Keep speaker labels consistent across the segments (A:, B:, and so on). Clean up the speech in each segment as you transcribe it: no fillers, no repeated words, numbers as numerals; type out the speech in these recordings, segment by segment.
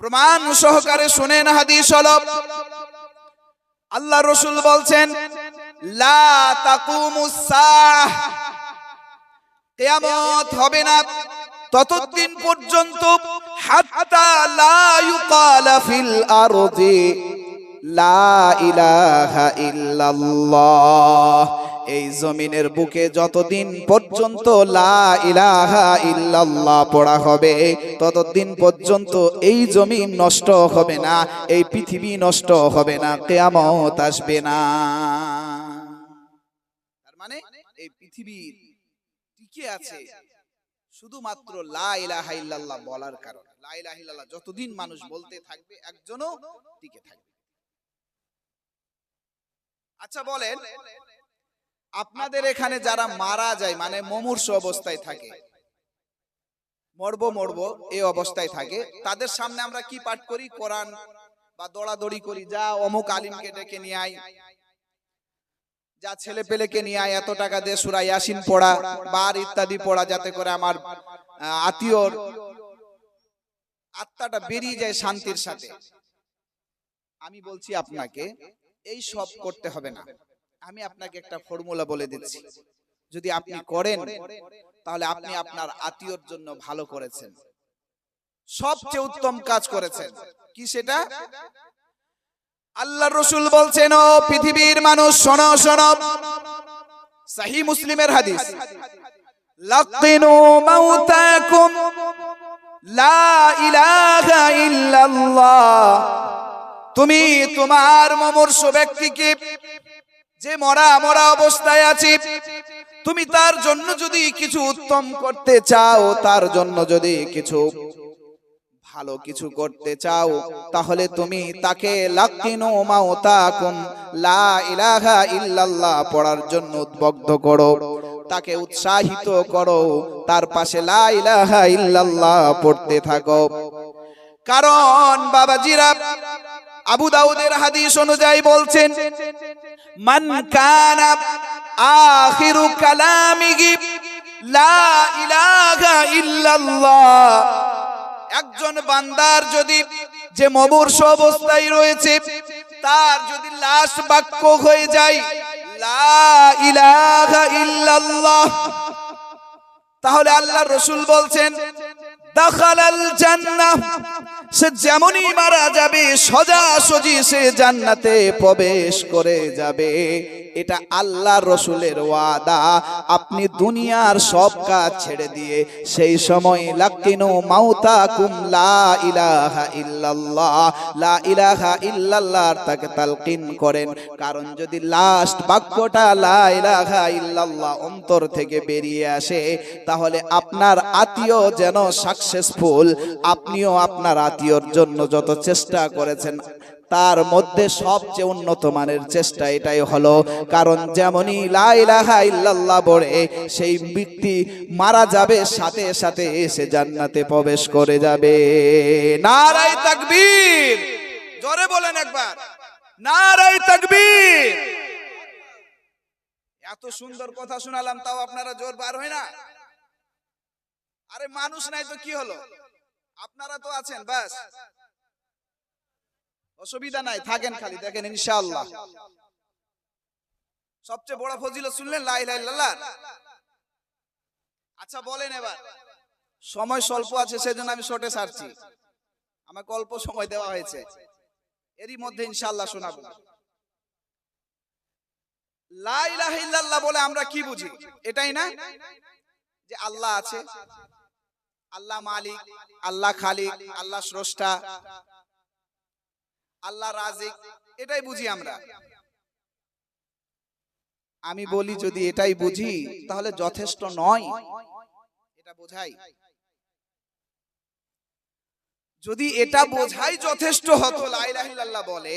A: প্রমাণ সহকারে শুনেন, হাদিস হলো আল্লাহ রাসূল বলছেন লা তাকুমুস সাহ, কিয়ামত হবে না ততদিন পর্যন্ত হাত্তা লা ইউকালা ফিল আরদি লা ইলাহা ইল্লাল্লাহ। এই জমিনের বুকে যতদিন পর্যন্ত লা ইলাহা ইল্লাল্লাহ পড়া হবে ততদিন পর্যন্ত এই জমিন নষ্ট হবে না, এই পৃথিবী নষ্ট হবে না, কিয়ামত আসবে না। তার মানে এই পৃথিবী টিকে আছে শুধুমাত্র লা ইলাহা ইল্লাল্লাহ বলার কারণে। লা ইলাহা ইল্লাল্লাহ যতদিন মানুষ বলতে থাকবে একজনও টিকে থাকবে। আচ্ছা বলেন, আপনাদের এখানে যারা মারা যায় মানে মুমূর্ষ অবস্থায় থাকে, মরবো এই অবস্থায় থাকে, তাদের সামনে আমরা কি পাঠ করি? কোরআন বা দৌড়াদৌড়ি করি, যা অমুক আলিমকে ডেকে নিয়ে আয়, যা ছেলে পেলেকে নিয়ে আয়, এত টাকা দিয়ে সূরা ইয়াসিন পড়া বা ইত্যাদি পড়া, যাতে করে আমার আত্মীয়র আত্মাটা বেরিয়ে যায় শান্তির সাথে। আমি বলছি আপনাকে এই সব করতে হবে না। আমি আপনাকে একটা ফর্মুলা বলে দিচ্ছি, যদি আপনি করেন তাহলে আপনি আপনার আত্মীয়র জন্য ভালো করেছেন, সবচেয়ে উত্তম কাজ করেছেন। কি সেটা? আল্লাহর রাসূল বলছেন, ও পৃথিবীর মানুষ শোনো শোনো, সহিহ মুসলিমের হাদিস, লাকিনু মাউতাকুম লা ইলাহা ইল্লাল্লাহ। তুমি তোমার মুমূর্ষ ব্যক্তিকে, যে মরা অবস্থায় আছে, তুমি তার জন্য যদি কিছু উত্তম করতে চাও, তার জন্য যদি কিছু ভালো কিছু করতে চাও, তাহলে তুমি তাকে লাকিনু মাউতাকুম লা ইলাহা ইল্লাল্লাহ পড়ার জন্য উদ্বুদ্ধ করো, তাকে উৎসাহিত করো, তার পাশে লা ইলাহা ইল্লাল্লাহ পড়তে থাকো। কারণ বাবাজিরা, আবু দাউদের হাদিস অনুযায়ী বলছেন, মান কানা আখিরু কালামিহি লা ইলাহা ইল্লাল্লাহ। একজন বান্দার যদি, যে মুমূর্ষ অবস্থায় রয়েছে, তার যদি লাস্ট বাক্য হয়ে যায় লা ইলাহা ইল্লাল্লাহ, তাহলে আল্লাহর রাসূল বলছেন দাখালাল জান্নাহ, সে যেমনই মারা যাবে সোজাসুজি সে জান্নাতে প্রবেশ করে যাবে। এটা আল্লাহর রাসূলের ওয়াদা। আপনি দুনিয়ার সব কাজ ছেড়ে দিয়ে সেই সময় লাকিনু মাউতাকুম লা ইলাহা ইল্লাল্লাহ, লা ইলাহা ইল্লাল্লাহ তাকে তালকিন করেন। কারণ যদি লাস্ট বাক্যটা লা ইলাহা ইল্লাল্লাহ অন্তর থেকে বেরিয়ে আসে, তাহলে আপনার আত্মীয় যেন সাকসেসফুল, আপনিও আপনার আত্মীয়র জন্য যত চেষ্টা করেছেন তার মধ্যে সবচেয়ে উন্নত মানের চেষ্টা এটাই হলো। কারণ যেমনই লা ইলাহা ইল্লাল্লাহ বলে সেই ব্যক্তি মারা যাবে, সাথে সাথে এসে জান্নাতে প্রবেশ করে যাবে। নারায়ে তাকবীর, জোরে বলেন একবার, নারায়ে তাকবীর। এত সুন্দর কথা শোনালাম, তাও আপনারা জোর বার হয় না? আরে মানুষ নাই তো কি হলো, আপনারা তো আছেন, বাস অসুবিধা নাই, থাকেন খালি, দেখেন ইনশাআল্লাহ। সবচেয়ে বড় ফজিলত শুনলেন লা ইলাহা ইল্লাল্লাহ। আচ্ছা বলেন, এবার সময় স্বল্প আছে সেজন্য আমি শর্টে ছাড়ছি, আমাকে অল্প সময় দেওয়া হয়েছে, এরই মধ্যে ইনশাআল্লাহ শোনাবো। লা ইলাহা ইল্লাল্লাহ বলে আমরা কি বুঝি? এটাই না যে আল্লাহ আছে, আল্লাহ মালিক, আল্লাহ খালিক, আল্লাহ স্রষ্টা, আল্লাহ রাজিক, এটাই বুঝি আমরা। আমি বলি যদি এটাই বুঝি তাহলে যথেষ্ট নয়, এটা বোঝাই। যদি এটা বোঝাই যথেষ্ট হতো লা ইলাহা ইল্লাল্লাহ বলে,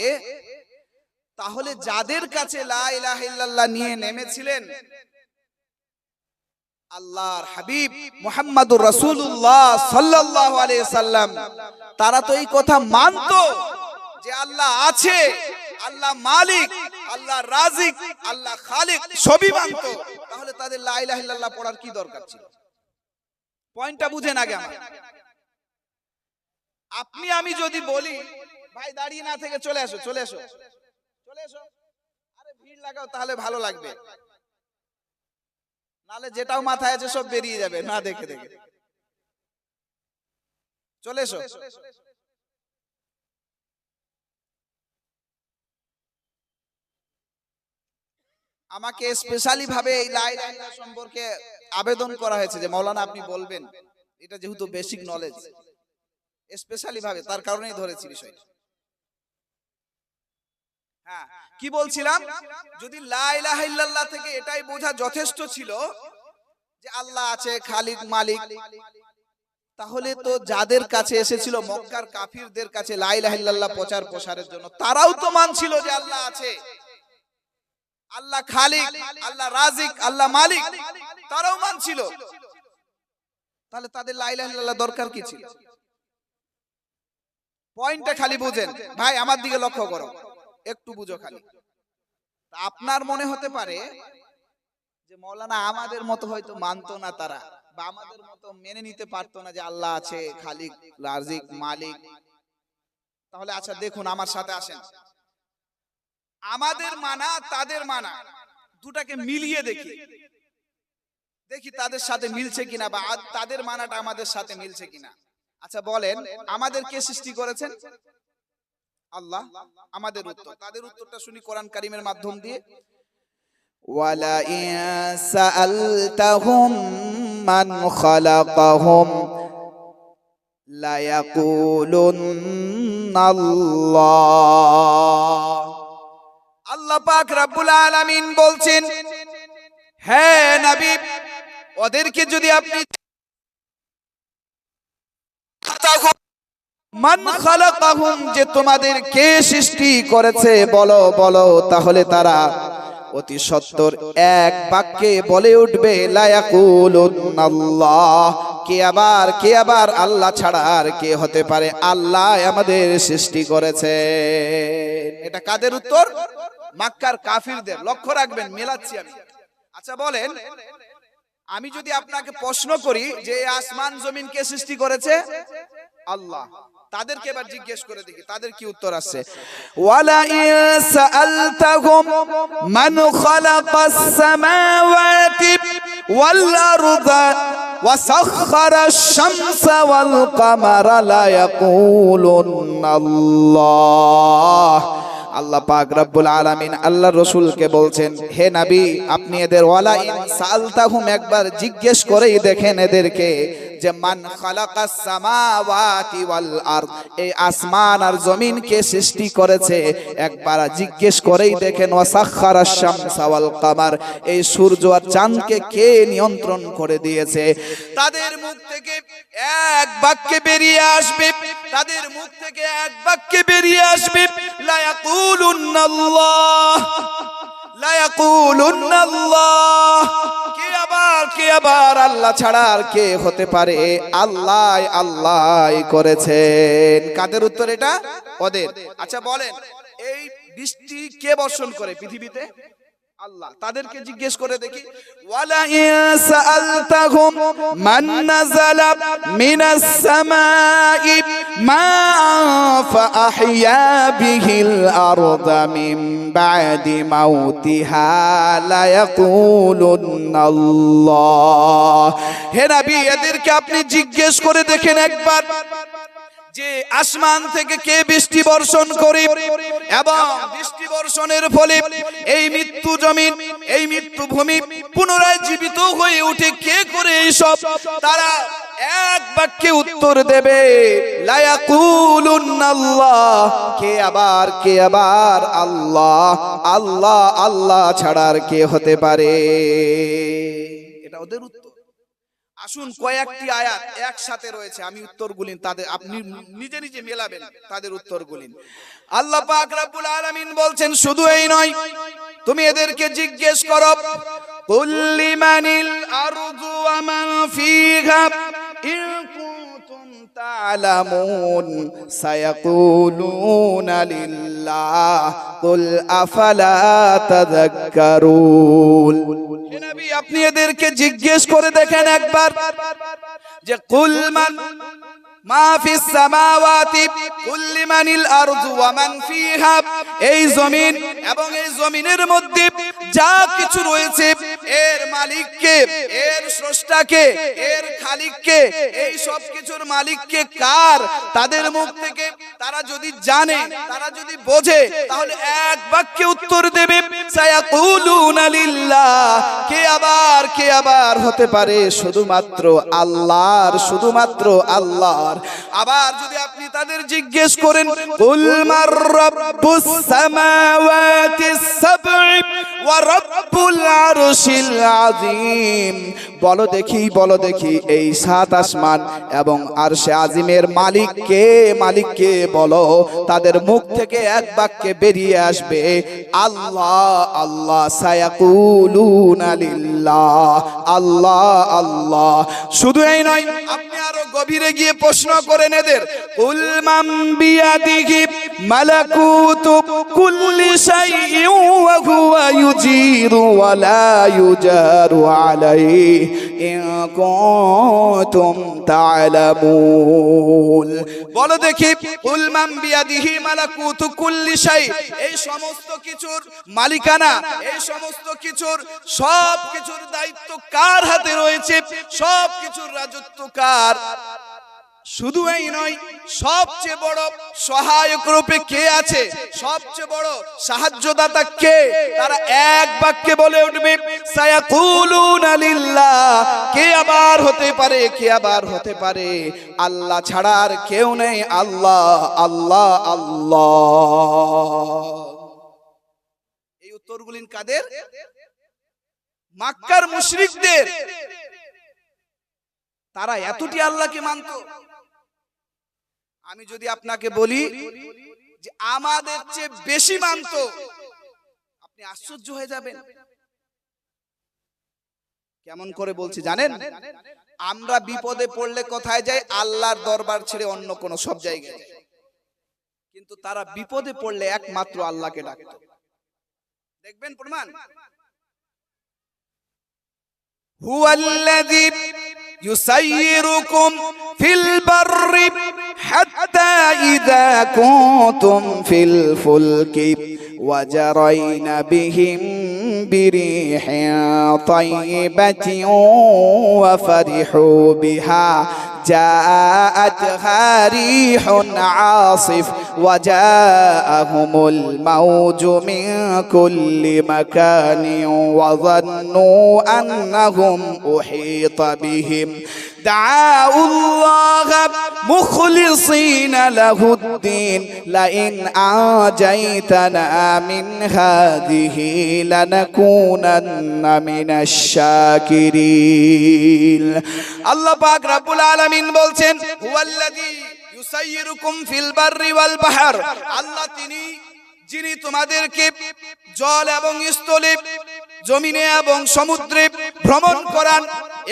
A: তাহলে যাদের কাছে লা ইলাহা ইল্লাল্লাহ নিয়ে নেমেছিলেন আল্লাহর হাবিব মুহাম্মাদুর রাসূলুল্লাহ সাল্লাল্লাহু আলাইহি সাল্লাম, তারা তো এই কথা মানতো যে আল্লাহ আছে, আল্লাহ মালিক, আল্লাহ রাজিক, আল্লাহ খালিক, সবই মানতো। তাহলে তাদের লা ইলাহা ইল্লাল্লাহ পড়ার কি দরকার ছিল? পয়েন্টটা বুঝেন আগে আমার। আপনি আমি যদি বলি ভাই দাঁড়িয়ে না থেকে চলে আসো চলে আসো চলে আসো, আরে ভিড় লাগাও তাহলে ভালো লাগবে, নালে যেটাও মাথায় আছে সব বেরিয়ে যাবে না দেখে দেখে। চলে এসো। আমাকে স্পেশালি ভাবে এই লা ইলাহা ইল্লাল্লাহ সম্পর্কে আবেদন করা হয়েছে যে মাওলানা আপনি বলবেন, এটা যেহেতু বেসিক নলেজ, স্পেশালি ভাবে তার কারণেই ধরেছি বিষয়টা। হ্যাঁ, কি বলছিলাম, যদি লা ইলাহা ইল্লাল্লাহ থেকে এটাই বোঝা যথেষ্ট ছিল যে আল্লাহ আছে, খালিক মালিক, তাহলে তো যাদের কাছে এসেছিল মক্কার কাফিরদের কাছে লা ইলাহা ইল্লাল্লাহ প্রচার প্রসারের জন্য, তারাও তো মানছিল যে আল্লাহ আছে, আল্লাহ খালিক, আল্লাহ রাজিক, আল্লাহ মালিক, তারাও মানছিল। তাহলে তাদের লা ইলাহা ইল্লাল্লাহ দরকার কি ছিল? পয়েন্টটা খালি বুঝেন ভাই, আমার দিকে লক্ষ্য করো, একটু বুঝো খালি। আপনার মনে হতে পারে যে মাওলানা আমাদের মতো হয়তো মানতো না তারা, বা আমাদের মতো মেনে নিতে পারতো না যে আল্লাহ আছে, খালিক, রাজিক, মালিক। তাহলে আচ্ছা দেখুন, আমার সাথে আসেন, আমাদের মানা তাদের মানা দুটাকে মিলিয়ে দেখি, দেখি তাদের সাথে মিলছে কিনা, বা তাদের মানাটা আমাদের সাথে মিলছে কিনা। আচ্ছা বলেন, আমাদের কে সৃষ্টি করেছেন? আল্লাহ। আমাদের উত্তর, তাদের উত্তরটা শুনি কোরআন কারীমের মাধ্যম দিয়ে। ওয়ালা ইন সাআলতাহুম মান খালাকাহুম লা ইয়াকুলুন্না আল্লাহ। আল্লাহ পাক রব্বুল আলামিন বলছেন, হে নবী, ওদেরকে যদি আপনি মান খালাকাহুম, যে তোমাদের কে সৃষ্টি করেছে বলো বলো, তাহলে তারা অতি সত্বর এক বাক্যে বলে উঠবে লা ইয়াকুলুন্নাল্লাহ। কে আবার আল্লাহ ছাড়া আর কে হতে পারে? আল্লাহ আমাদের সৃষ্টি করেছে। এটা কাদের উত্তর? মক্কার কাফিরদের। লক্ষ্য রাখবেন, মেলাচ্ছি আমি। আচ্ছা বলেন, আমি যদি আপনাকে প্রশ্ন করি যে আসমান জমিন কে সৃষ্টি করেছে? আল্লাহ। তাদেরকে এবার জিজ্ঞেস করে দেখি তাদের কি উত্তর আসছে। ওয়ালা ইন সাআলতাহুম মান খালাকাস সামাওয়াতি ওয়াল আরদা ওয়া সাখখারাশ শামসা ওয়াল কামারা লা ইয়াকুলুন্নাল্লাহ। আল্লাহ পাক রব্বুল আলামিন আল্লাহর রাসূলকে বলছেন, হে নবী, আপনি এদের ওয়ালা ইন সাআলতাহুম একবার জিজ্ঞেস করেই দেখেন এদেরকে যে মান খালাকাস সামাওয়াতি ওয়াল আরদ, এই আসমান আর জমিন কে সৃষ্টি করেছে একবার জিজ্ঞেস করেই দেখেন। ওয়া সাখখারাশ শামসা ওয়াল কামার, এই সূর্য আর চাঁদকে কে নিয়ন্ত্রণ করে দিয়েছে? তাদের মুখ থেকে এক বাক্যে বেরিয়ে আসবে, তাদের মুখ থেকে এক বাক্যে বেরিয়ে আসবে লা ইয়াকুলুন্নাল্লাহ, লা ইয়াকুলুন্নাল্লাহ। কে আবার আল্লাহ ছাড়া আর কে হতে পারে? আল্লাহ আল্লাহ করেছেন। কাদের উত্তর এটা? ওদের। আচ্ছা বলেন, এই বৃষ্টি কে বর্ষণ করে পৃথিবীতে? আল্লাহ। তাদেরকে জিজ্ঞেস করে দেখি। ওয়ালা ইন সাআলতাহুম মান নাযালা মিনাস সামাই মা'আন ফাআহইয়া বিহিল আরদা মিন বা'দি মাউতিহা লা ইয়াকুলুন্নাল্লাহ। হে নবী, এদেরকে আপনি জিজ্ঞেস করে দেখেন একবার যে আসমান থেকে কে বৃষ্টি বর্ষণ করে, এবং বৃষ্টি বর্ষণের ফলে এই মৃত্যু জমিন, এই মৃত্যু ভূমি পুনরায় জীবিত হয়ে উঠে কে করে এইসব? তারা এক বাক্যে উত্তর দেবে লা ইয়াকুলুন্নাল্লাহ। কে আবার আল্লাহ। আল্লাহ আল্লাহ ছাড়া আর কে হতে পারে? এটা ওদের উত্তর। আসুন কয়েকটি আয়াত একসাথে রয়েছে, আমি উত্তরগুলি তাদের আপনি নিজে নিজে মেলাবেন, তাদের উত্তরগুলি। আল্লাহ পাক রব্বুল আলামিন বলছেন, শুধু এই নয়, তুমি এদেরকে জিজ্ঞেস করো কুল লিমানিল আরদু ওয়া মান ফিহা ইন কুনতুম তা'লামুন সায়াকুলুনা লিল্লাহ কুল আফালা তাযাক্কারুন। হে নবী, আপনি এদেরকে জিজ্ঞেস করে দেখেন একবার যে কুল মান, মা ফিস সামাওয়াতি কুল্লি মানিল আরযু ওয়া মান ফিহা, এই জমিন এবং এই জমিনের মধ্যে যা কিছু রয়েছে এর মালিককে, এর স্রষ্টাকে, এর খালিককে, এই সব কিছুর মালিককে কার, তাদের মুখ থেকে তারা যদি জানে, তারা যদি বোঝে, তাহলে এক বাক্যে উত্তর দেবে সায়াকুলুনা লিল্লাহ। কে আবার হতে পারে? শুধুমাত্র আল্লাহর, শুধুমাত্র আল্লাহর। আবার যদি আপনি তাদের জিজ্ঞেস করেন কুল মার রাব্বুস সামাওয়াতিস সাব'i ওয়া রাব্বুল আরশিল আযীম, বলো দেখি এই সাত আসমান এবং আরশে আজিমের মালিক কে, মালিক কে বলো। তাদের মুখ থেকে এক বাক্যে বেরিয়ে আসবে আল্লাহ আল্লাহ। সায়াকুলুনা লিল্লাহ, আল্লাহ আল্লাহ। শুধু এই নয়, আপনি আরো গভীরে গিয়ে প্রশ্ন করেন এদের, কুল মান বিয়াদিহি মালাকুতু কুল্লি শাইইন ওয়া হুয়া ইউজিরু ওয়া লা ইউজারু আলাইহি ইন কুনতুম তা'লামুন। বলো দেখি, কুল মান বিয়াদিহি মালাকুতু কুল্লি শাই, এই সমস্ত কিছুর মালিকানা, এই সমস্ত কিছুর, সব কিছুর দায়িত্ব কার হাতে রয়েছে? সব কিছুর রাজত্ব কার? শুধু এই নয়, সবচেয়ে বড় সহায়ক রূপে কে আছে? সবচেয়ে বড় সাহায্যদাতা কে? তারা এক বাক্যে বলে উঠবে সায়াকুলুনা লিল্লাহ। কে আবার হতে পারে? কে আবার হতে পারে? আল্লাহ ছাড়া আর কেউ নেই। আল্লাহ আল্লাহ আল্লাহ। এই উত্তরগুলি কাদের? মক্কার মুশরিকদের। তারা এতটি আল্লাহকে মানত। আমি যদি আপনাকে বলি যে আমাদের চেয়ে বেশি মানত, আপনি আশ্চর্য হয়ে যাবেন। কেমন করে বলছি জানেন? আমরা বিপদে পড়লে কোথায় যাই? আল্লাহর দরবার ছেড়ে অন্য কোন সব জায়গায় যাই, কিন্তু তারা বিপদে পড়লে একমাত্র আল্লাহকে ডাকত। দেখবেন প্রমাণ। হুয়াল্লাযী ইউসাইয়িরুকুম ফিল বাররি হাত্তা ইযা কুনতুম ফিল ফুলকি ওয়াজারাইনা বিহিম বিরিহিন তাইয়্যিবাতিন ওয়া ফারিহু বিহা جاءتها ريح عاصف وجاءهم الموج من كل مكان وظنوا أنهم أحيط بهم دعوا الله مخلصين له الدين لئن أنجيتنا من هذه لنكونن من الشاكرين। আল্লাহ পাক রব্বুল আলামিন বলছেন হুয়াল্লাযী ইউসাইয়িরুকুম ফিল বাররি ওয়াল বাহর, আল্লাহ তিনি যিনি তোমাদেরকে জল এবং স্থলে, জমিনে এবং সমুদ্রে ভ্রমণ করান।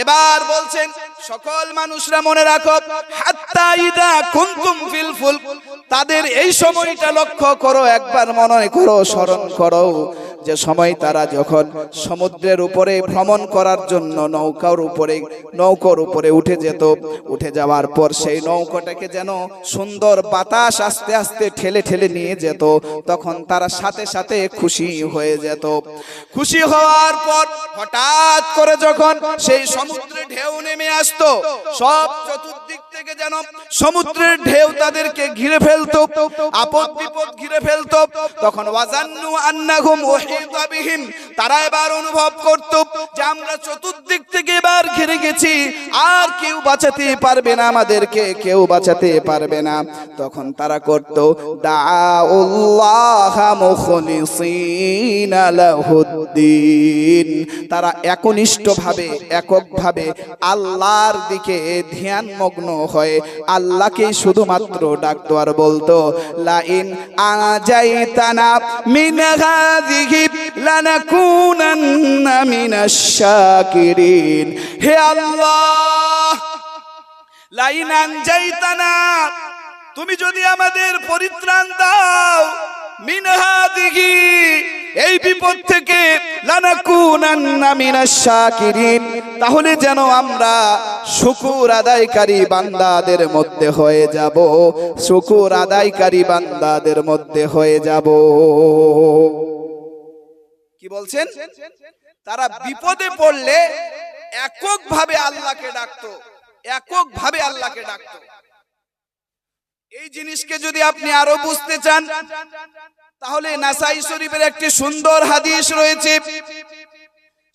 A: এবার বলছেন সকল মানুষরা মনে রাখো, হাত্তা ইযা কুনতুম ফিল ফুলক, তাদের এই সময়টা লক্ষ্য করো, একবার মনে করো, স্মরণ করো যে সময় তারা যখন সমুদ্রের উপরে ভ্রমণ করার জন্য নৌকার উপরে উঠে যেত, উঠে যাওয়ার পর সেই নৌকাটাকে যেন সুন্দর বাতাস আস্তে আস্তে ঠেলে ঠেলে নিয়ে যেত, তখন তারা সাথে সাথে খুশি হয়ে যেত। খুশি হওয়ার পর হঠাৎ করে যখন সেই সমুদ্রে ঢেউ নেমে আসতো, সব চতুর্দিক থেকে যেন সমুদ্রের ঢেউ তাদেরকে ঘিরে ফেলতো, আপদ বিপদ ঘিরে ফেলতো, তখন ওয়াজান্নু আন্নাহুম উহিতা বিহিম, তারা এবার অনুভব করত যে আমরা চতুর্দিক থেকে এবার ঘিরে গেছি, আর কেউ বাঁচাতে পারবে না, আমাদেরকে কেউ বাঁচাতে পারবে না। তখন তারা করত দাউল্লাহ মুখলিসিনা লাহুদ্দিন, তারা একনিষ্ঠভাবে, এককভাবে আল্লাহর দিকে ধ্যানমগ্ন হয়ে আল্লাহকেই শুধুমাত্র ডাকতো আর বলতো লাইন আজাইতানা মিন হাযিহি লানাকুনান্না মিনাশ শাকিরিন। হে আল্লাহ, লাইন আনজাইতানা, তুমি যদি আমাদের পরিত্রাণ দাও, মিন হাযিহি, এই বিপদ থেকে লানাকুনান্না মিনাশ শাকিরিন, তাহলে যেন আমরা শুকর আদায়কারী বান্দাদের মধ্যে হয়ে যাব, শুকর আদায়কারী বান্দাদের মধ্যে হয়ে যাব। কি বলছেন? তারা বিপদে পড়লে এককভাবে আল্লাহকে ডাকতো, এককভাবে আল্লাহকে ডাকতো। এই জিনিসকে যদি আপনি আরো বুঝতে চান, তাহলে নাসাই শরীফের একটি সুন্দর হাদিস রয়েছে।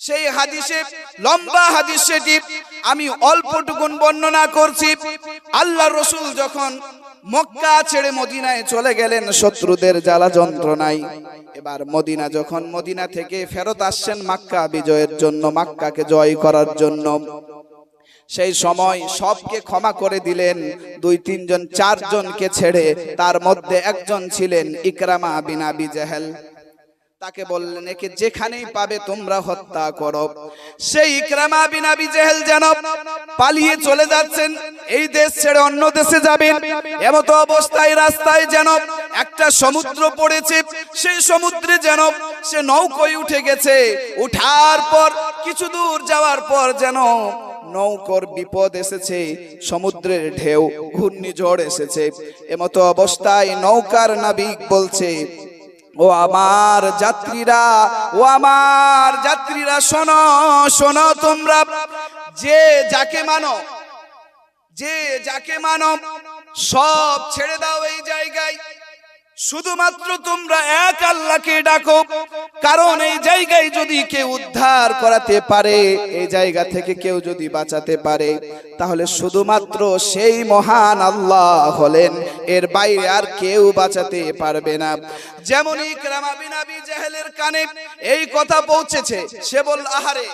A: সেই হাদিসে, লম্বা হাদিস, সেটি আমি অল্পটুকুন বর্ণনা করছি। আল্লাহ রসুল যখন মক্কা ছেড়ে মদিনায় চলে গেলেন শত্রুদের জ্বালা যন্ত্রণায়, এবার মদিনা থেকে ফেরত আসছেন মক্কা বিজয়ের জন্য, মক্কাকে জয় করার জন্য। সেই সময় সবকে ক্ষমা করে দিলেন, 2-3 জন 4 জনকে ছেড়ে। তার মধ্যে একজন ছিলেন ইকরামা বিন আবি জাহেল। তাকে বললেন, একে যেখানেই পাবে তোমরা হত্যা করো। সেই ইকরামা বিন আবি জাহেল যেন পালিয়ে চলে যাচ্ছেন, এই দেশ ছেড়ে অন্য দেশে যাবেন। এমতো অবস্থায় রাস্তায় যেন একটা সমুদ্র পড়েছে, সেই সমুদ্রে যেন সে নৌকোয় উঠে গেছে। উঠার পর কিছু দূর যাওয়ার পর যেন নৌকার বিপদ এসেছে, সমুদ্রের ঢেউ, ঘূর্ণিঝড় এসেছে। এমতো অবস্থায় নৌকার নাবিক বলছে, ও আমার যাত্রীরা, ও আমার যাত্রীরা, শোনো শোনো, তোমরা যে যাকে মানো সব ছেড়ে দাও এই জায়গায়, শুধুমাত্র তোমরা এক আল্লাহকে ডাকো। কারণ এই জায়গায় যদি কেউ উদ্ধার করাতে পারে, এই জায়গা থেকে কেউ যদি বাঁচাতে পারে, তাহলে শুধুমাত্র সেই মহান আল্লাহ হলেন, এর বাইরে আর কেউ বাঁচাতে পারবে না। যেমন ইকরামা বিন আবি জাহেলের কানে এই কথা পৌঁছেছে, সে বলল, আহারে,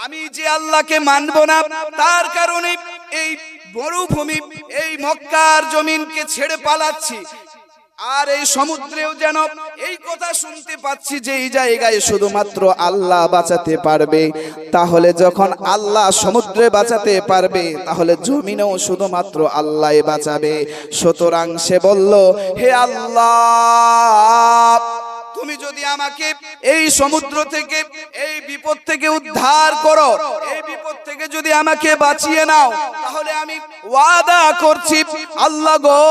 A: আমি যে আল্লাহকে মানব না, তার কারণে এই মরুভূমি, এই মক্কার জমিনকে ছেড়ে পালাচ্ছি। আর এই সমুদ্রেও যেন এই কথা শুনতে পাচ্ছি যে এই জায়গায় শুধুমাত্র আল্লাহ বাঁচাতে পারবে। তাহলে যখন আল্লাহ সমুদ্রে বাঁচাতে পারবে, তাহলে জমিনেও শুধুমাত্র আল্লাহ বাঁচাবে। সুতরাং সে বলল, হে আল্লাহ, তুমি যদি আমাকে এই সমুদ্র থেকে, এই বিপদ থেকে উদ্ধার করো, এই বিপদ থেকে যদি আমাকে বাঁচিয়ে নাও, তাহলে আমি ওয়াদা করছি, আল্লাহ গো,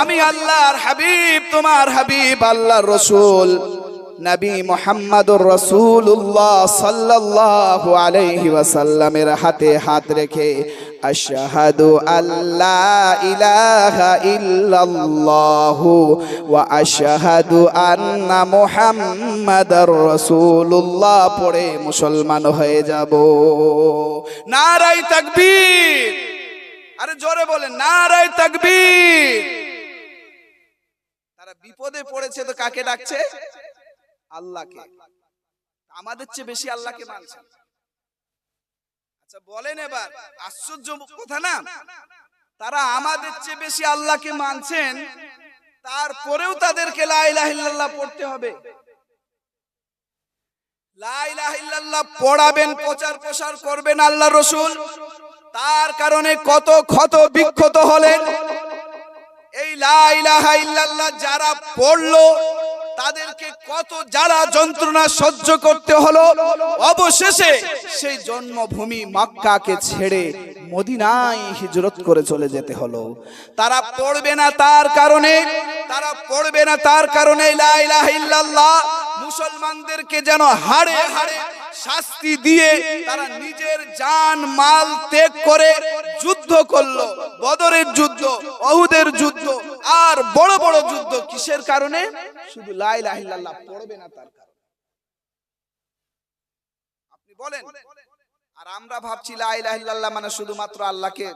A: আমি আল্লাহর হাবিব, তোমার হাবিব আল্লাহর রাসূল নবী মুহাম্মদুর রাসূলুল্লাহ সাল্লাল্লাহু আলাইহি ওয়াসাল্লামের হাতে হাত রেখে আশহাদু আল্লা ইলাহা ইল্লাল্লাহু ওয়া আশহাদু আন্না মুহাম্মাদার রাসূলুল্লাহ পড়ে মুসলমান হয়ে যাব। নারায়ে তাকবীর! আরে জোরে বলেন, নারায়ে তাকবীর! তারা বিপদে পড়েছে তো কাকে ডাকছে? আল্লাহকে। আমাদের চেয়ে বেশি আল্লাহকে মানছে। আচ্ছা বলেন এবার, আশ্চর্য কথা না? তারা আমাদের চেয়ে বেশি আল্লাহকে মানছেন, তারপরেও তাদেরকে লা ইলাহা ইল্লাল্লাহ পড়তে হবে। লা ইলাহা ইল্লাল্লাহ পড়াবেন, প্রচার প্রসার করবেন আল্লাহর রাসূল, তার কারণে কত ক্ষত বিক্ষত হলেন। এই লা ইলাহা ইল্লাল্লাহ যারা পড়লো, তাদেরকে কত জ্বালা যন্ত্রণা সহ্য করতে হলো। অবশেষে সেই জন্মভূমি মক্কাকে ছেড়ে মদিনায় হিজরত করে চলে যেতে হলো। তারা পড়বে না তার কারণে, লা ইলাহা ইল্লাল্লাহ মুসলমানদেরকে যেন হাড়ে হাড়ে শাস্তি দিয়ে তারা নিজের জান মাল ত্যাগ করে যুদ্ধ করলো। বদরের যুদ্ধ, উহুদের যুদ্ধ, আর বড় বড় যুদ্ধ। কিসের কারণে? শুধু লা ইলাহা ইল্লাল্লাহ পড়বে না তার কারণে। আপনি বলেন, আর আমরা ভাবছি লা ইলাহা ইল্লাল্লাহ মানে শুধুমাত্র আল্লাহকে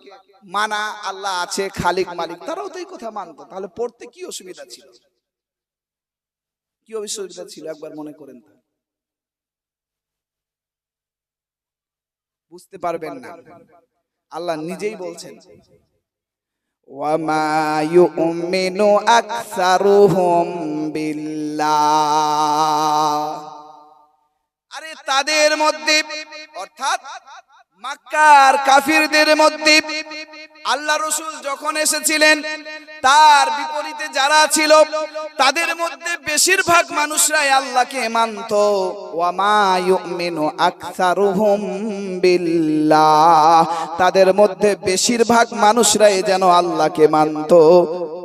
A: মানা, আল্লাহ আছে, খালিক মালিক। তারাও তো এই কথা মানতো, তাহলে পড়তে কি অসুবিধা ছিল? কি অসুবিধা ছিল একবার মনে করেন তো। বুঝতে পারবেন না। আল্লাহ নিজেই বলছেন, ওয়ামা ইউমিনু আকসারুহুম বিল্লাহ। আরে তাদের মধ্যে, অর্থাৎ মক্কার কাফিরদের মধ্যে আল্লাহ রাসূল যখন এসেছিলেন তার বিপরীতে যারা ছিল তাদের মধ্যে বেশিরভাগ মানুষরাই আল্লাহকে মানত। ওয়া মা ইউমিনু আকসারুহুম বিল্লাহ, তাদের মধ্যে বেশিরভাগ মানুষরাই যেন আল্লাহকে মানত।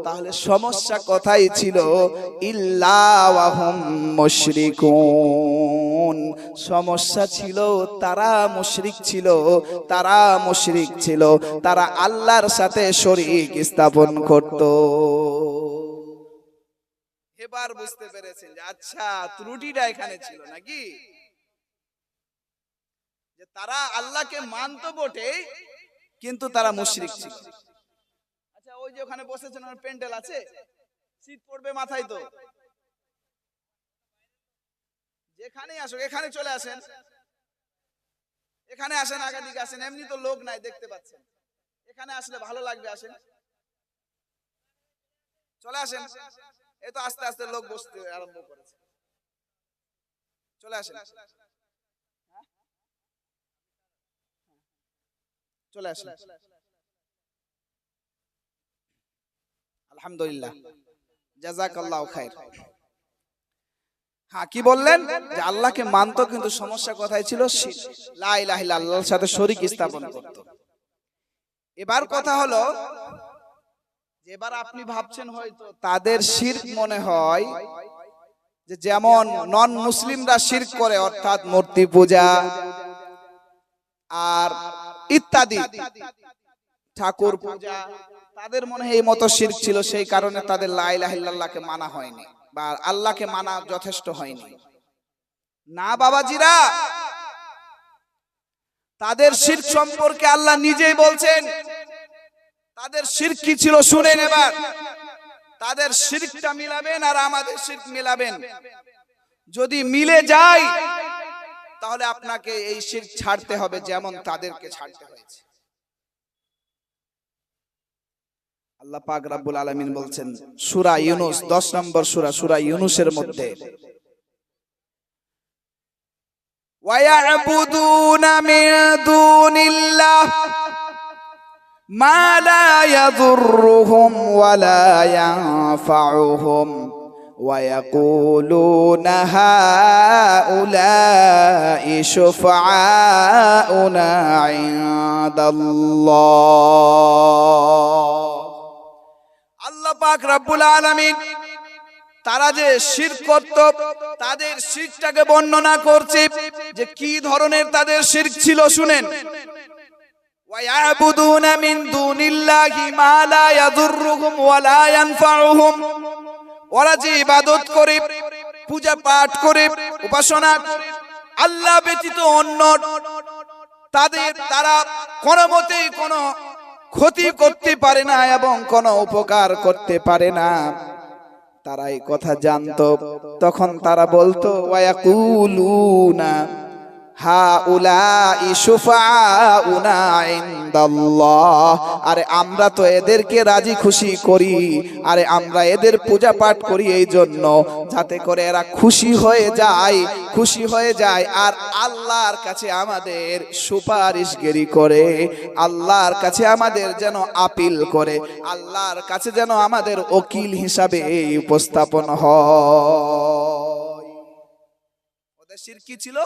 A: তাহলে সমস্যা কোথায় ছিল? ইল্লা ওয়া হুম মুশরিকুন, সমস্যা ছিল তারা মুশরিক ছিল, তারা মুশরিক ছিল, তারা আল্লাহর সাথে শরীক স্থাপন করত। এবার বুঝতে পেরেছেন যে আচ্ছা ত্রুটিটা এখানে ছিল নাকি, যে তারা আল্লাহকে মানত বটে কিন্তু তারা মুশরিক ছিল। আচ্ছা ওই যে ওখানে বসেছেন ওর প্যান্ডেল আছে, শীত পড়বে মাথায়, তো যেখানেই আসুক এখানে চলে আসেন, এখানে আসেন, আগে দিকে আসেন, এমনি তো লোক নাই দেখতে পাচ্ছেন, এখানে আসলে ভালো লাগবে, আসেন চলে আসেন। এই তো আস্তে আস্তে লোক বসতে আরম্ভ করেছে, চলে আসেন, চলে আসেন। আলহামদুলিল্লাহ, জাযাকাল্লাহু খাইর। হ্যাঁ, কি বললেন? যে আল্লাহকে মানতো কিন্তু সমস্যা কোথায় ছিল? শিরক, লা ইলাহা ইল্লাল্লাহ, আল্লাহর সাথে শরীক স্থাপন করত। এবার কথা হলো, এবার আপনি ভাবছেন হয়তো তাদের শিরক মনে হয় যে যেমন নন মুসলিমরা শিরক করে, অর্থাৎ মূর্তি পূজা আর ইত্যাদি, ঠাকুর পূজা, তাদের মনে হয় এই মতো শিরক ছিল, সেই কারণে তাদের লা ইলাহা ইল্লাল্লাহকে মানা হয়নি বা আল্লাহকে মানা যথেষ্ট হয়নি। না বাবাজিরা, তাদের শিরক সম্পর্কে আল্লাহ নিজেই বলছেন। তাদের শিরক কি ছিল শুনেন এবার। তাদের শিরকটা মিলাবেন আর আমাদের শিরক মিলাবেন, যদি মিলে যায় তাহলে আপনাকে এই শিরক ছাড়তে হবে যেমন তাদেরকে ছাড়তে হয়েছে। আল্লাহ পাক রব্বুল আলামিন বলছেন সূরা ইউনূস 10 নম্বর সূরা ইউনূসের মধ্যে, ওয়ায়াবুদুনা মিন দুনিল্লাহ মা লা ইয়াদুররুহুম ওয়া লা ইয়ানফাউহুম ওয়া ইয়াকুলুনা হাউলাই শুফাআউনা ইনদাল্লাহ। আল্লাহ পাক রব্বুল আলামিন তারা যে শিরক করত তাদের শিরকটাকে বর্ণনা করছে যে কি ধরনের তাদের শিরক ছিল শুনেন। ওয়ায়াবুদুনা মিন দুনিল্লাহি মা লা ইয়াদুররুহুম ওয়া লা ইয়ানফাউহুম, ওরা যে ইবাদত করে, পূজা পাঠ করে, উপাসনা করে আল্লাহ ব্যতীত অন্য তারা কোনো মতেই কোনো ক্ষতি করতে পারে না এবং কোনো উপকার করতে পারে না। তারা এই কথা জানতো, তখন তারা বলতো ওয়ায়াকুলুনা হাউলাই শুফাআউনা ইনদাল্লাহ, আরে আমরা তো এদেরকে রাজি খুশি করি, আরে আমরা এদের পূজা পাঠ করি এই জন্য যাতে করে এরা খুশি হয়ে যায় আর আল্লাহর কাছে আমাদের সুপারিশগিরি করে, আল্লাহর কাছে আমাদের যেন আপিল করে, আল্লাহর কাছে যেন আমাদের উকিল হিসাবে উপস্থাপন হয়। ওদের শিরক কি ছিল?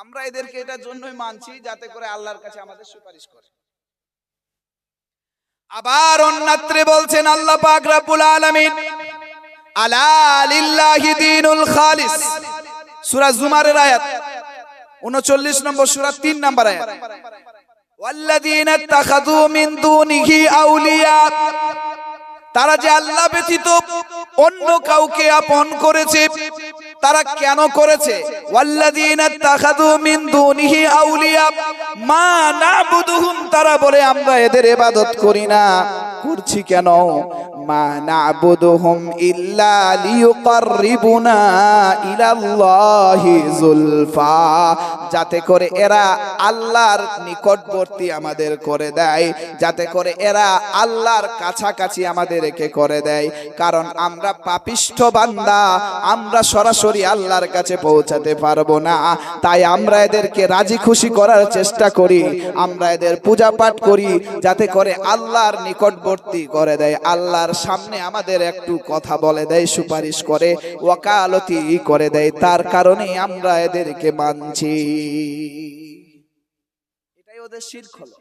A: আমরা এদেরকে এটার জন্যই মানছি যাতে করে আল্লাহর কাছে আমাদের সুপারিশ করে। আবার অন্যত্রে বলছেন আল্লাহ পাক রব্বুল আলামিন, আলা লিল্লাহি দীনুল খালিস, সূরা জুমারের আয়াত 39 নম্বর সূরা 3 নম্বর আয়াত, ওয়াল্লাযীনা ইত্তাখাযু মিন দুনিহি আউলিয়া, তারা যে আল্লাহ ব্যতীত অন্য কাউকে আপন করেছে, তারা কেন করেছে? ওয়াল্লাযীনা ইত্তাখাযু মিন দুনিহি আউলিয়া মা না'বুদুহুম, তারা বলে আমরা এদের ইবাদত করি না। করছি কেন? মা না'বুদুহুম ইল্লা লিয়ুকাররিবুনা ইলাল্লাহি যুলফা, যাতে করে এরা আল্লাহর নিকটবর্তী আমাদের করে দেয়, যাতে করে এরা আল্লাহর কাছাকাছি আমাদেরকে করে দেয়। কারণ আমরা পাপিষ্ঠ বান্দা, আমরা সরাসরি আল্লাহর কাছে পৌঁছাতে পারবো না। তাই আমরা এদেরকে রাজি খুশি করার চেষ্টা করি, আমরা এদের পূজা পাঠ করি যাতে করে আল্লাহর নিকটবর্তী করে দেয়, আল্লাহর সামনে আমাদের একটু কথা বলে দেয়, সুপারিশ করে, ওয়াকালতি করে দেয়। তার কারণে আমরা এদেরকে মানছি। এটাই ওদের শিরক হলো।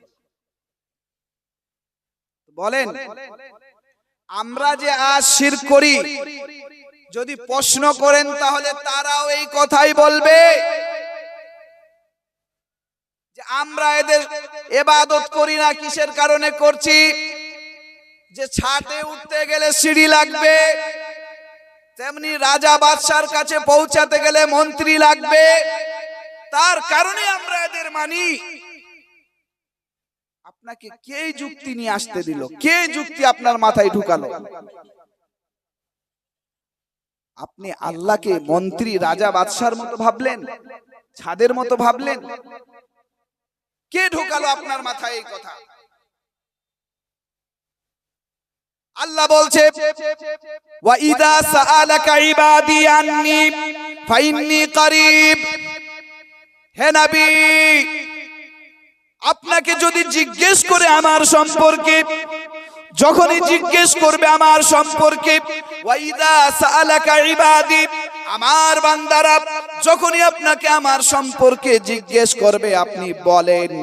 A: বলেন আমরা যে আজ শিরক করি, যদি প্রশ্ন করেন তাহলে তারাও এই কথাই বলবে যে আমরা এদের ইবাদত করি না। কিসের কারণে করছি? যে ছাদে উঠতে গেলে সিঁড়ি লাগবে, তেমনি রাজা বাদশার কাছে পৌঁছাতে গেলে মন্ত্রী লাগবে, তার কারণে আমরা এদের মানি। আপনাকে কে যুক্তি নিয়ে আসতে দিল? কে যুক্তি আপনার মাথায় ঢুকালো? আপনি আল্লাহকে মন্ত্রী রাজা বাদশার মতো ভাবলেন, ছাদের মতো ভাবলেন? কে ঢুকালো আপনার মাথায় এই কথা? আল্লাহ বলছে ওয়া ইযা সাআলাকা ইবাদি আন্নী ফাইন্নী করিব। হে নবী, আপনাকে যদি জিজ্ঞেস করে আমার সম্পর্কে, যখনই জিজ্ঞেস করবে আমার সম্পর্কে, ওয়া ইযা সাআলাকা ইবাদি, আমার বান্দারা যখনই আপনাকে আমার সম্পর্কে জিজ্ঞেস করবে, আপনি বলেন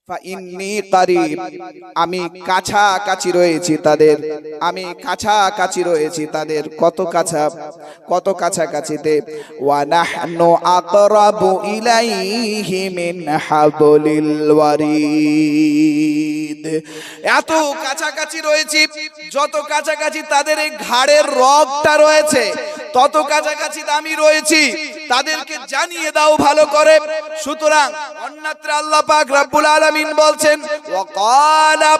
A: ফাইন্নী করিব, আমি কাছাকাছি রয়েছি তাদের, আমি কাছাকাছি রয়েছি তাদের। কত কাছাকাছিতে? ওয়া নাহনু আকরাবু ইলাইহি মিন হাবলিল ওয়ারিদ, এত কাছাকাছি রয়েছি, যত কাছাকাছি তাদের এই ঘাড়ের রগটা রয়েছে, তত কাছাকাছি আমি রয়েছি, তাদেরকে জানিয়ে দাও ভালো করে। সুতরাং অন্যত্র আল্লাহ পাক রব্বুল আলামিন বলছেন ওয়া ক্বালা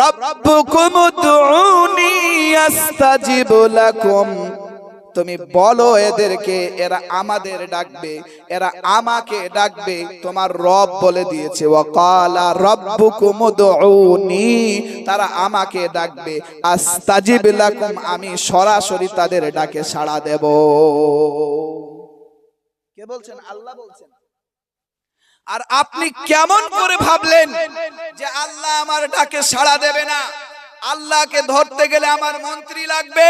A: রাব্বুকুম উদউনি আস্তাজিব লাকুম, তুমি বলো এদেরকে, এরা আমাদের ডাকবে, এরা আমাকে ডাকবে। তোমার রব বলে দিয়েছে ওয়া ক্বালা রাব্বুকুম উদউনি, তারা আমাকে ডাকবে, আস্তাজিব লাকুম, আমি সরাসরি তাদের ডাকে সাড়া দেব। কে বলছেন? আল্লাহ বলছেন। আর আপনি কেমন করে ভাবলেন যে আল্লাহ আমার ডাকে সাড়া দেবে না? আল্লাহকে ধরতে গেলে আমার মন্ত্রী লাগবে,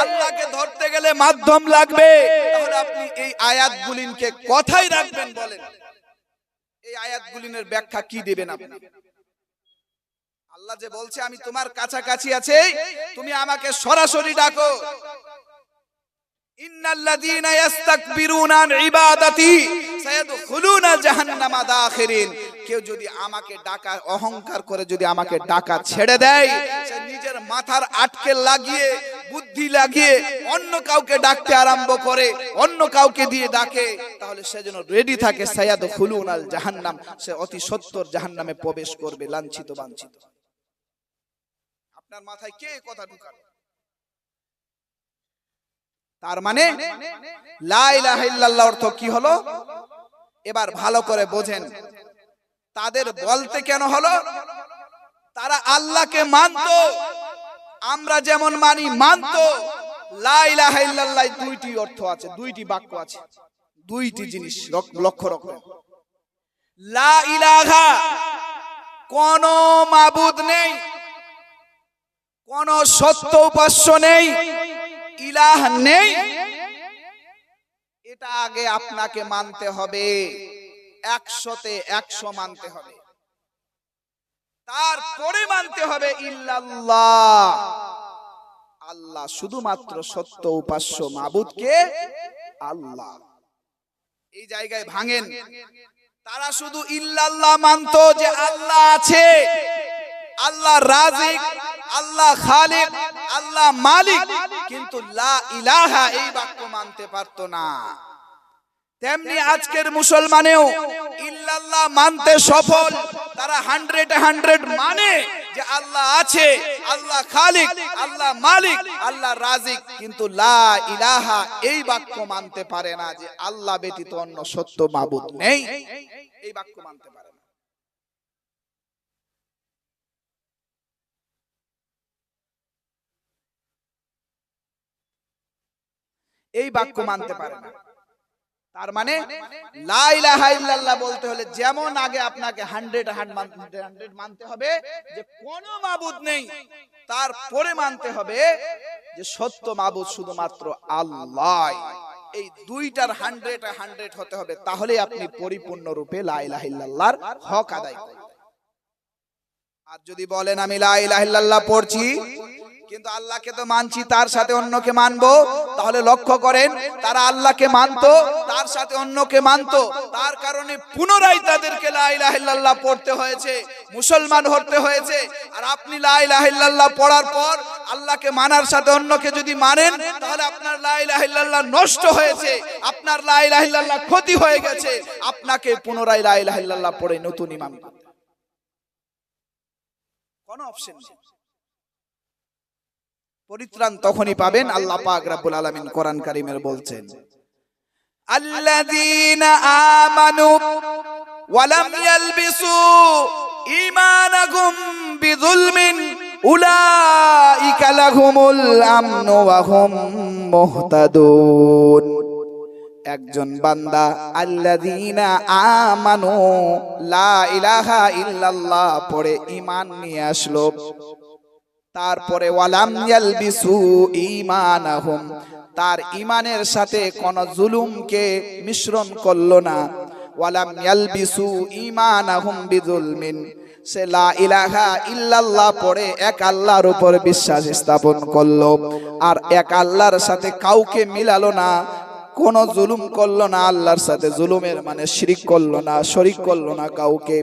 A: আল্লাহকে ধরতে গেলে মাধ্যম লাগবে। তাহলে আপনি এই আয়াতগুলিনকে কথাই রাখবেন? বলেন এই আয়াতগুলিনের ব্যাখ্যা কি দিবেন আপনি? আল্লাহ যে বলছে আমি তোমার কাছাকাছি আছি, তুমি আমাকে সরাসরি ডাকো। ইন্নাল্লাযীনা ইস্তাকবিরুনা আন ইবাদাতি সায়াদখুলুনা জাহান্নামা দাখিরিন। কেউ যদি আমাকে ডাকা অহংকার করে, যদি আমাকে ডাকা ছেড়ে দেয়, সে নিজের মাথার আটকে লাগিয়ে, বুদ্ধি লাগিয়ে অন্য কাউকে ডাকতে আরম্ভ করে, অন্য কাউকে দিয়ে ডাকে, তাহলে সে যেন রেডি থাকে সায়াদখুলুনাল জাহান্নাম, সে অতি সত্বর জাহান্নামে প্রবেশ করবে, লাঞ্ছিত বাঞ্ছিত। আপনার মাথায় কে কথা ঢুকালো? তার মানে লা ইলাহা ইল্লাল্লাহ অর্থ কি হলো? এবার ভালো করে বোঝেন। তাদের বলতে কেন হলো? তারা আল্লাহকে মানতো, আমরা যেমন মানি মানতো। লা ইলাহা ইল্লাল্লাহ দুইটি অর্থ আছে, দুইটি বাক্য আছে, দুইটি জিনিস লক্ষ্য রাখবেন। লা ইলাহা, কোন মাবুদ নেই, কোন সত্য উপাস্য নেই, ইলাহ নেই, এটা আগে আপনাকে মানতে হবে, 100তে 100 মানতে হবে। তারপরে মানতে হবে ইল্লাল্লাহ, আল্লাহ, শুধুমাত্র সত্য উপাস্য মাবুদকে আল্লাহ। এই জায়গায় ভাঙেন। তারা শুধু ইল্লাল্লাহ মানতো, যে আল্লাহ আছে, আল্লাহ রাজিক, আল্লাহ খালিক, আল্লাহ মালিক, কিন্তু লা ইলাহা এই বাক্য মানতে পারতো না। তেমনি আজকের মুসলমানেও ইল্লাল্লাহ মানতে সফল, তারা 100 মানে, যে আল্লাহ আছে, আল্লাহ খালিক, আল্লাহ মালিক, আল্লাহ রাজিক, কিন্তু লা ইলাহা এই বাক্য মানতে পারে না যে আল্লাহ ব্যতীত অন্য সত্য মাবুদ নেই, এই বাক্য মানতে পারে না। এই বাক্য মানতে পারে না। তার মানে লা ইলাহা ইল্লাল্লাহ বলতে হলে যেমন আগে আপনাকে 100 মানতে হবে যে কোনো মাবুদ নেই, তারপরে মানতে হবে যে সত্য মাবুদ শুধুমাত্র আল্লাহ। এই দুইটার 100 হতে হবে, তাহলে আপনি পরিপূর্ণ রূপে লা ইলাহা ইল্লাল্লাহর হক আদায় করবেন। আর যদি বলেন আমি লা ইলাহা ইল্লাল্লাহ পড়ছি কিন্তু আল্লাহকে তো মানছি, তার সাথে অন্যকে মানবো, তাহলে লক্ষ্য করেন তারা আল্লাহকে মানতো, তার সাথে অন্যকে মানতো, তার কারণে পুনরায় তাদেরকে লা ইলাহা ইল্লাল্লাহ পড়তে হয়েছে, মুসলমান হতে হয়েছে। আর আপনি লা ইলাহা ইল্লাল্লাহ পড়ার পর আল্লাহকে মানার সাথে অন্যকে যদি মানেন, তাহলে আপনার লা ইলাহা ইল্লাল্লাহ নষ্ট হয়েছে, আপনার লা ইলাহা ইল্লাল্লাহ ক্ষতি হয়ে গেছে। আপনাকে পুনরায় লা ইলাহা ইল্লাল্লাহ পড়ে নতুন ঈমান করতে হবে, কোনো অপশন নেই। পরিত্রাণ তখনই পাবেন, আল্লাহ পাক রব্বুল আলামিন কোরআন কারীমের বলছেন আল্লাযীনা আমানু ওয়া লাম ইয়ালবিসু ঈমানাহুম বিযুলমিন উলাইকা লাহুমুল আমনু ওয়া হুম মুহতাদুন। একজন বান্দা আল্লাযীনা আমানু লা ইলাহা ইল্লাল্লাহ পড়ে ঈমান নিয়ে আসলো, তারপরে ওয়ালাম ইয়ালবিসু ঈমানাহুম, তার ঈমানের সাথে কোন জুলুমকে মিশ্রণ করলো না। ওয়ালাম ইয়ালবিসু ঈমানাহুম বিযুলমিন, সে লা ইলাহা ইল্লাল্লাহ পড়ে এক আল্লাহর উপর বিশ্বাস স্থাপন করলো, আর এক আল্লাহর সাথে কাউকে মিলালো না, কোন জুলুম করলো না, আল্লাহর সাথে জুলুমের মানে শিরক করলো না, শরীক করলো না কাউকে।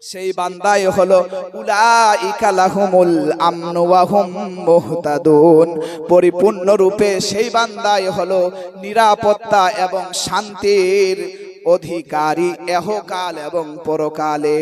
A: সেই বান্দাই হলো উলাইকা লাহুমুল আমনু ওয়া হুম মুহতাদুন। পরিপূর্ণ রূপে সেই বান্দাই হলো নিরাপত্তা এবং শান্তির অধিকারী এহকাল এবং পরকালে।